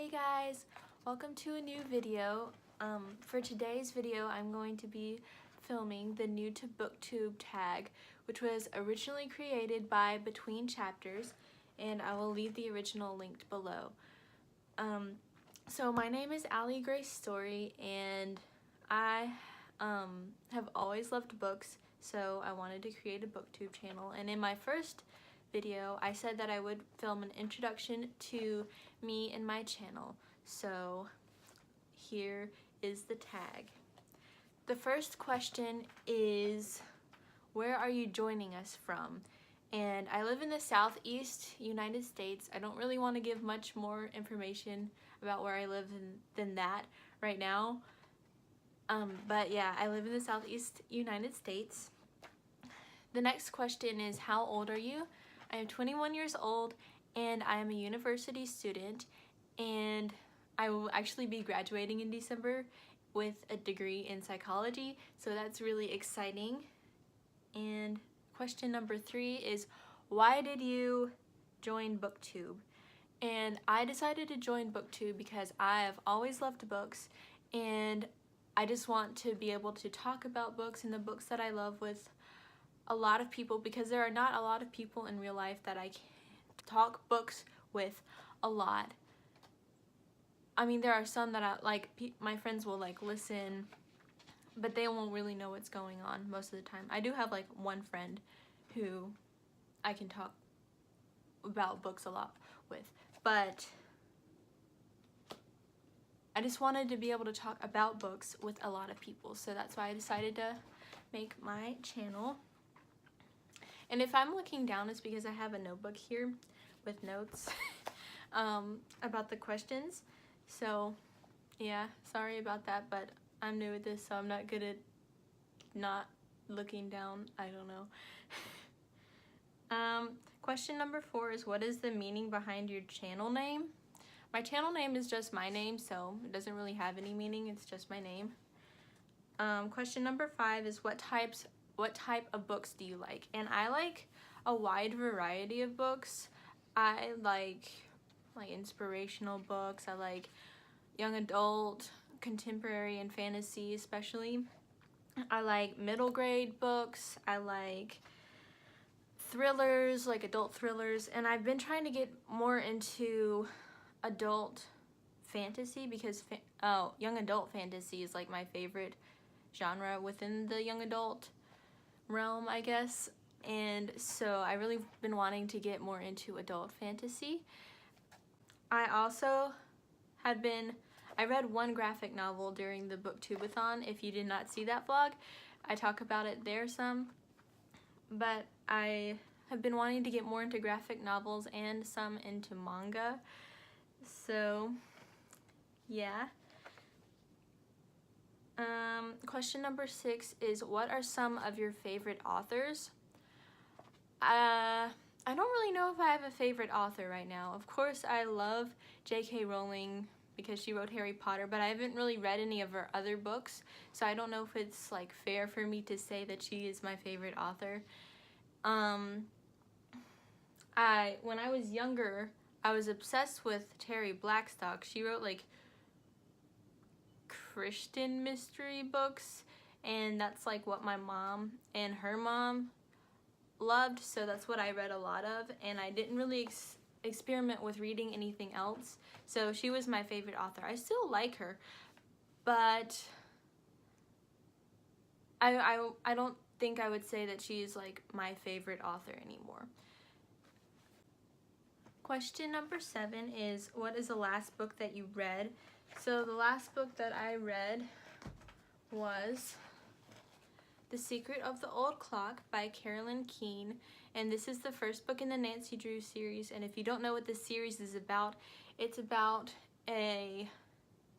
Hey guys, welcome to a new video. For today's video, I'm going to be filming the new to BookTube tag, which was originally created by Between Chapters, and I will leave the original linked below. So my name is Allie Grace Story, and I have always loved books, so I wanted to create a BookTube channel. And in my first video, I said that I would film an introduction to me and my channel. So here is the tag. The first question is, where are you joining us from? And I live in the Southeast United States. I don't really want to give much more information about where I live than that right now. But yeah, I live in the Southeast United States. The next question is, how old are you? I am 21 years old, and I am a university student, and I will actually be graduating in December with a degree in psychology, so that's really exciting. And question number 3 is, why did you join BookTube? And I decided to join BookTube because I have always loved books, and I just want to be able to talk about books and the books that I love with a lot of people, because there are not a lot of people in real life that I can talk books with a lot. I mean, there are some that I like, my friends will like listen, but they won't really know what's going on most of the time. I do have like one friend who I can talk about books a lot with, but I just wanted to be able to talk about books with a lot of people, so that's why I decided to make my channel. And if I'm looking down, it's because I have a notebook here with notes about the questions. So yeah, sorry about that, but I'm new at this, so I'm not good at not looking down. I don't know. Question number 4 is, what is the meaning behind your channel name? My channel name is just my name, so it doesn't really have any meaning. It's just my name. Question number 5 is, what type of books do you like? And I like a wide variety of books. I like inspirational books. I like young adult, contemporary, and fantasy especially. I like middle grade books. I like thrillers, like adult thrillers. And I've been trying to get more into adult fantasy because young adult fantasy is like my favorite genre within the young adult realm, I guess. And so I really been wanting to get more into adult fantasy. I also I read one graphic novel during the BookTubeathon. If you did not see that vlog, I talk about it there some. But I have been wanting to get more into graphic novels and some into manga. So yeah. Question number 6 is, what are some of your favorite authors? I don't really know if I have a favorite author right now. Of course, I love J.K. Rowling because she wrote Harry Potter, but I haven't really read any of her other books, so I don't know if it's like fair for me to say that she is my favorite author. When I was younger, I was obsessed with Terry Blackstock. She wrote like Christian mystery books, and that's like what my mom and her mom loved, so that's what I read a lot of, and I didn't really experiment with reading anything else, so she was my favorite author. I still like her, but I don't think I would say that she is like my favorite author anymore. Question number 7 is, what is the last book that you read? So the last book that I read was The Secret of the Old Clock by Carolyn Keene, and this is the first book in the Nancy Drew series. And if you don't know what this series is about, it's about a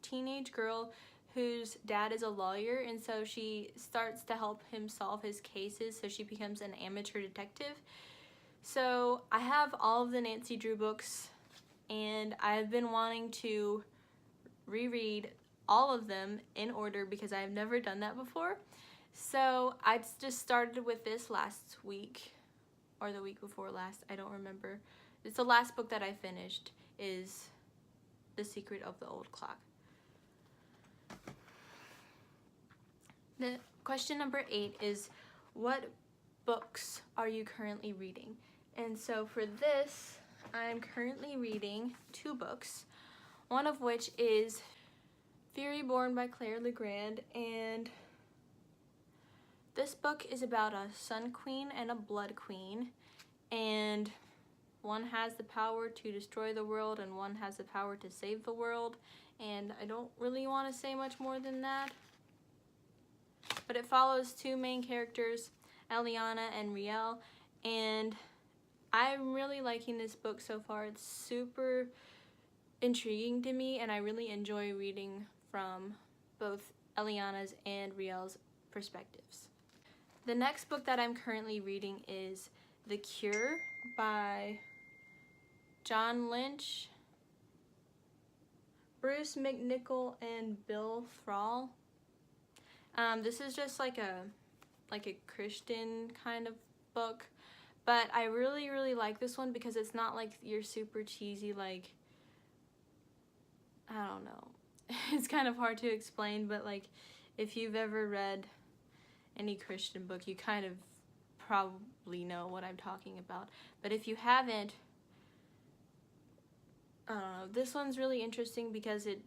teenage girl whose dad is a lawyer, and so she starts to help him solve his cases, so she becomes an amateur detective. So I have all of the Nancy Drew books, and I've been wanting to reread all of them in order because I've never done that before. So I just started with this last week, or the week before last, I don't remember. It's the last book that I finished is The Secret of the Old Clock. The question number 8 is, what books are you currently reading? And so for this, I'm currently reading 2 books, one of which is Fury Born by Claire Legrand, and this book is about a Sun Queen and a Blood Queen, and one has the power to destroy the world and one has the power to save the world, and I don't really want to say much more than that. But it follows 2 main characters, Eliana and Riel, and I'm really liking this book so far. It's super intriguing to me, and I really enjoy reading from both Eliana's and Riel's perspectives. The next book that I'm currently reading is The Cure by John Lynch, Bruce McNichol, and Bill Thrall. This is just like a Christian kind of book, but I really like this one because it's not like your super cheesy, like, I don't know, it's kind of hard to explain, but like if you've ever read any Christian book, you kind of probably know what I'm talking about. But if you haven't, I don't know, this one's really interesting because it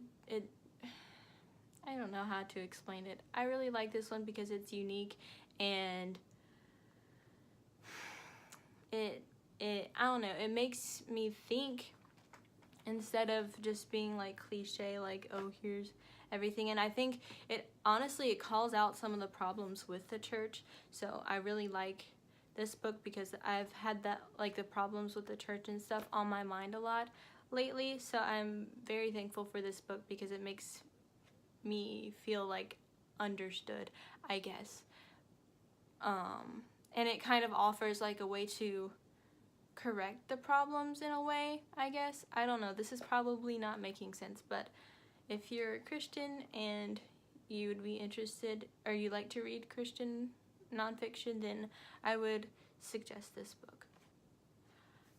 I don't know how to explain it. I really like this one because it's unique, and it I don't know, it makes me think instead of just being like cliche, like, oh, here's everything. And I think it calls out some of the problems with the church. So I really like this book because I've had that, like, the problems with the church and stuff on my mind a lot lately. So I'm very thankful for this book because it makes me feel like understood, I guess. And it kind of offers like a way to correct the problems in a way, I guess. I don't know, this is probably not making sense, but if you're a Christian and you would be interested, or you like to read Christian nonfiction, then I would suggest this book.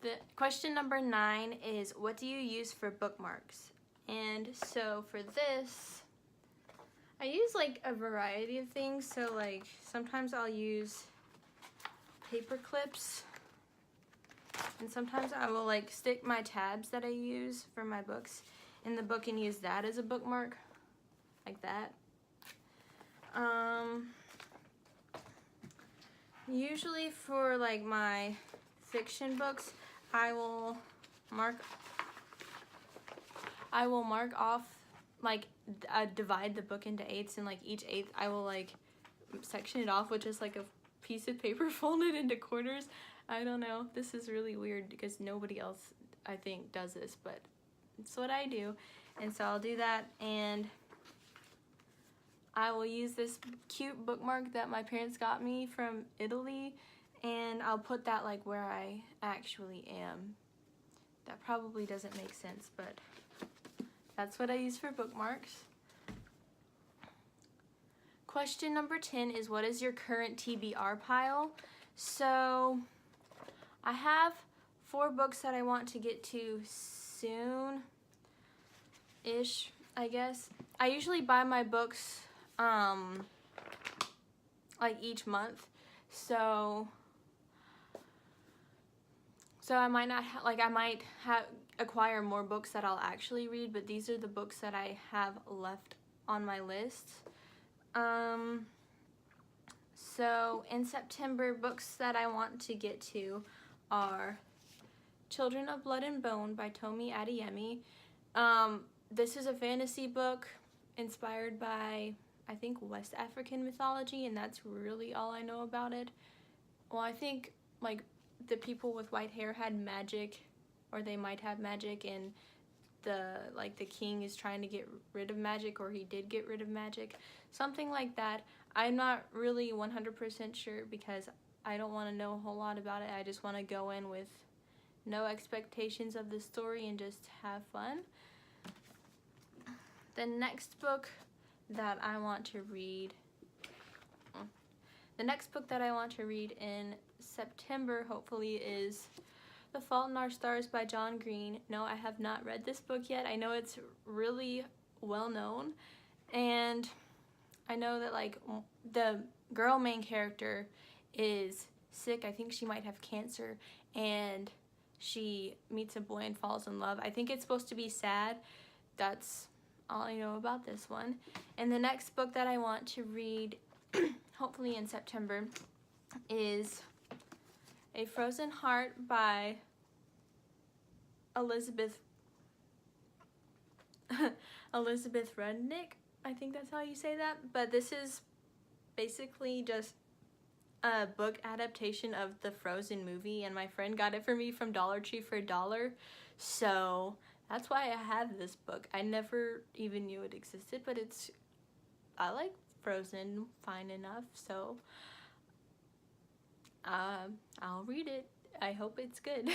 The question number 9 is, what do you use for bookmarks? And so for this, I use like a variety of things. So like sometimes I'll use paper clips, and sometimes I will like stick my tabs that I use for my books in the book and use that as a bookmark, like that. Usually for like my fiction books, I will mark off, like, divide the book into 8ths, and like each 8th I will like section it off with just like a piece of paper folded into quarters. I don't know, this is really weird because nobody else, I think, does this, but it's what I do. And so I'll do that, and I will use this cute bookmark that my parents got me from Italy, and I'll put that like where I actually am. That probably doesn't make sense, but that's what I use for bookmarks. Question number 10 is, what is your current TBR pile? So I have 4 books that I want to get to soon-ish, I guess. I usually buy my books like each month, so I might not I might acquire more books that I'll actually read, but these are the books that I have left on my list. So in September, books that I want to get to are Children of Blood and Bone by Tomi Adeyemi. This is a fantasy book inspired by, I think, West African mythology, and that's really all I know about it. Well, I think like the people with white hair had magic, or they might have magic, and the king is trying to get rid of magic, or he did get rid of magic, something like that. I'm not really 100% sure because I don't want to know a whole lot about it. I just want to go in with no expectations of the story and just have fun. The next book that I want to read in September, hopefully, is The Fault in Our Stars by John Green. No, I have not read this book yet. I know it's really well known, and I know that like the girl main character is sick. I think she might have cancer, and she meets a boy and falls in love. I think it's supposed to be sad. That's all I know about this one. And the next book that I want to read, hopefully in September, is A Frozen Heart by Elizabeth Rudnick. I think that's how you say that. But this is basically just a book adaptation of the Frozen movie, and my friend got it for me from Dollar Tree for $1. So that's why I have this book. I never even knew it existed, but I like Frozen fine enough, so I'll read it. I hope it's good.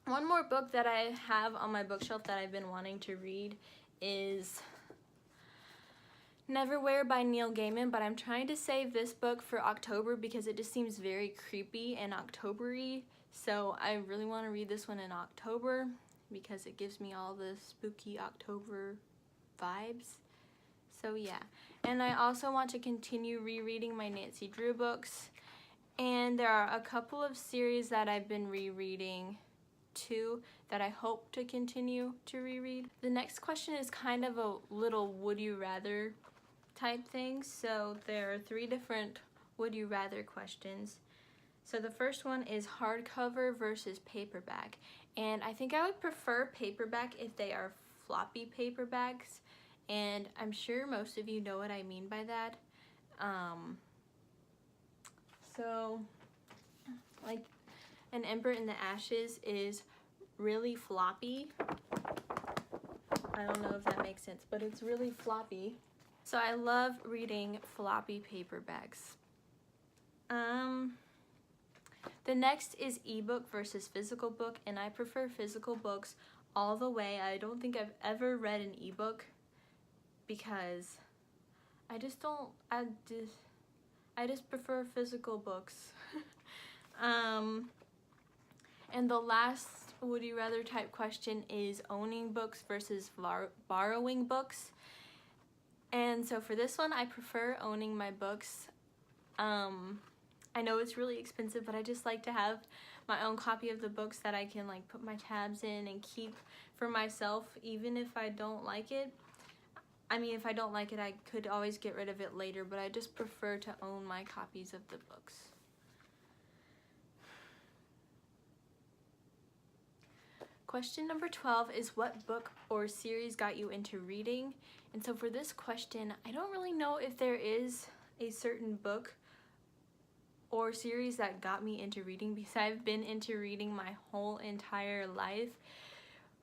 One more book that I have on my bookshelf that I've been wanting to read is Neverwhere by Neil Gaiman, but I'm trying to save this book for October because it just seems very creepy and October-y. So I really want to read this one in October because it gives me all the spooky October vibes. So yeah. And I also want to continue rereading my Nancy Drew books. And there are a couple of series that I've been rereading too that I hope to continue to reread. The next question is kind of a little would you rather type thing. So there are 3 different would you rather questions. So the first one is hardcover versus paperback. And I think I would prefer paperback if they are floppy paperbacks. And I'm sure most of you know what I mean by that. So like An Ember in the Ashes is really floppy. I don't know if that makes sense, but it's really floppy. So I love reading floppy paperbacks. The next is ebook versus physical book, and I prefer physical books all the way. I don't think I've ever read an ebook because I just prefer physical books. And the last would you rather type question is owning books versus borrowing books. And so for this one, I prefer owning my books. I know it's really expensive, but I just like to have my own copy of the books that I can like put my tabs in and keep for myself, even if I don't like it. I mean, if I don't like it, I could always get rid of it later, but I just prefer to own my copies of the books. Question number 12 is what book or series got you into reading? And so for this question, I don't really know if there is a certain book or series that got me into reading because I've been into reading my whole entire life.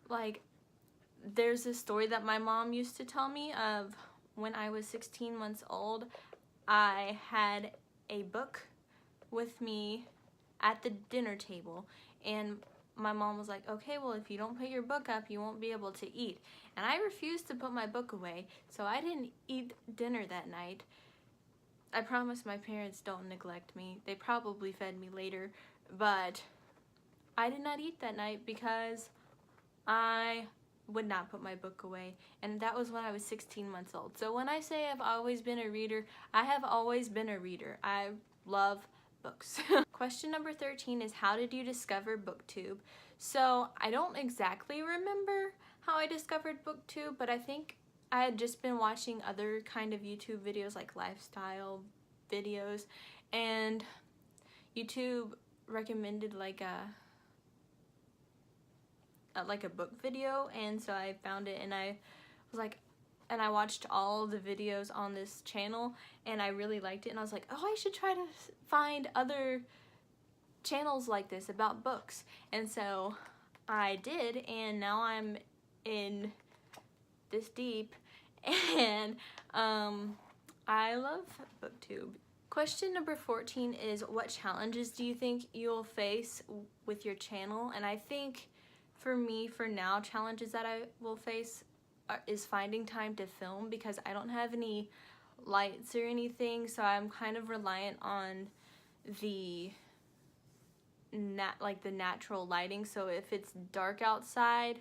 Like, there's this story that my mom used to tell me of when I was 16 months old. I had a book with me at the dinner table, and my mom was like, okay, well, if you don't put your book up, you won't be able to eat. And I refused to put my book away, so I didn't eat dinner that night. I promise my parents don't neglect me. They probably fed me later, but I did not eat that night because I would not put my book away, and that was when I was 16 months old. So when I say I've always been a reader, I have always been a reader. I love books. Question number 13 is how did you discover BookTube? So I don't exactly remember how I discovered BookTube, but I think I had just been watching other kind of YouTube videos like lifestyle videos, and YouTube recommended like a book video, and so I found it, and I was like, and I watched all the videos on this channel, and I really liked it, and I was like, oh, I should try to find other channels like this about books. And so I did, and now I'm in this deep, and I love BookTube. Question number 14 is what challenges do you think you'll face with your channel? And I think for me, for now, challenges that I will face is finding time to film because I don't have any lights or anything, so I'm kind of reliant on the like the natural lighting. So if it's dark outside,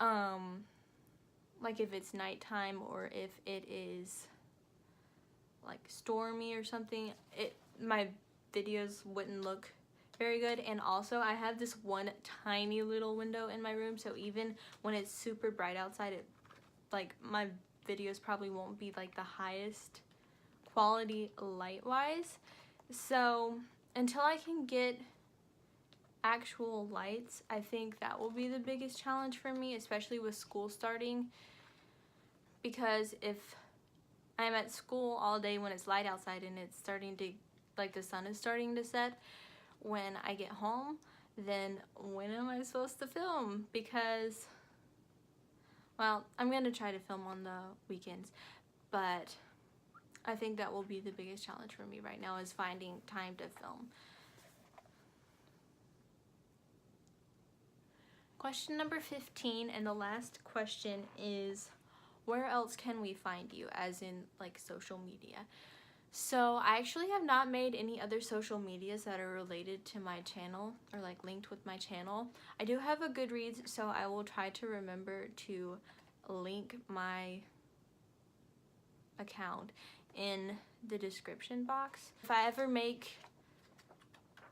like if it's nighttime or if it is like stormy or something, my videos wouldn't look very good. And also I have this one tiny little window in my room, so even when it's super bright outside, like my videos probably won't be like the highest quality light wise. So until I can get actual lights, I think that will be the biggest challenge for me, especially with school starting, because if I'm at school all day when it's light outside and it's starting to, like the sun is starting to set when I get home, then when am I supposed to film? Because, well, I'm going to try to film on the weekends, but I think that will be the biggest challenge for me right now, is finding time to film. Question number 15, and the last question is, where else can we find you, as in like social media? So I actually have not made any other social medias that are related to my channel or like linked with my channel. I do have a Goodreads, so I will try to remember to link my account in the description box. If I ever make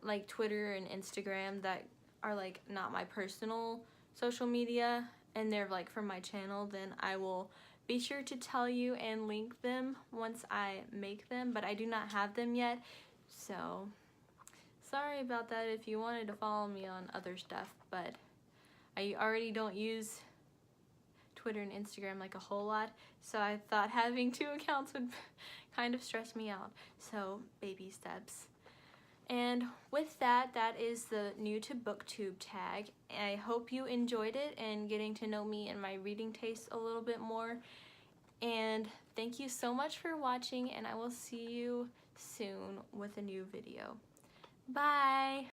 like Twitter and Instagram that are like not my personal social media and they're like from my channel, then I will be sure to tell you and link them once I make them, but I do not have them yet, so sorry about that if you wanted to follow me on other stuff, but I already don't use Twitter and Instagram like a whole lot, so I thought having 2 accounts would kind of stress me out, so baby steps. And with that, that is the new to BookTube tag. I hope you enjoyed it and getting to know me and my reading tastes a little bit more. And thank you so much for watching, and I will see you soon with a new video. Bye!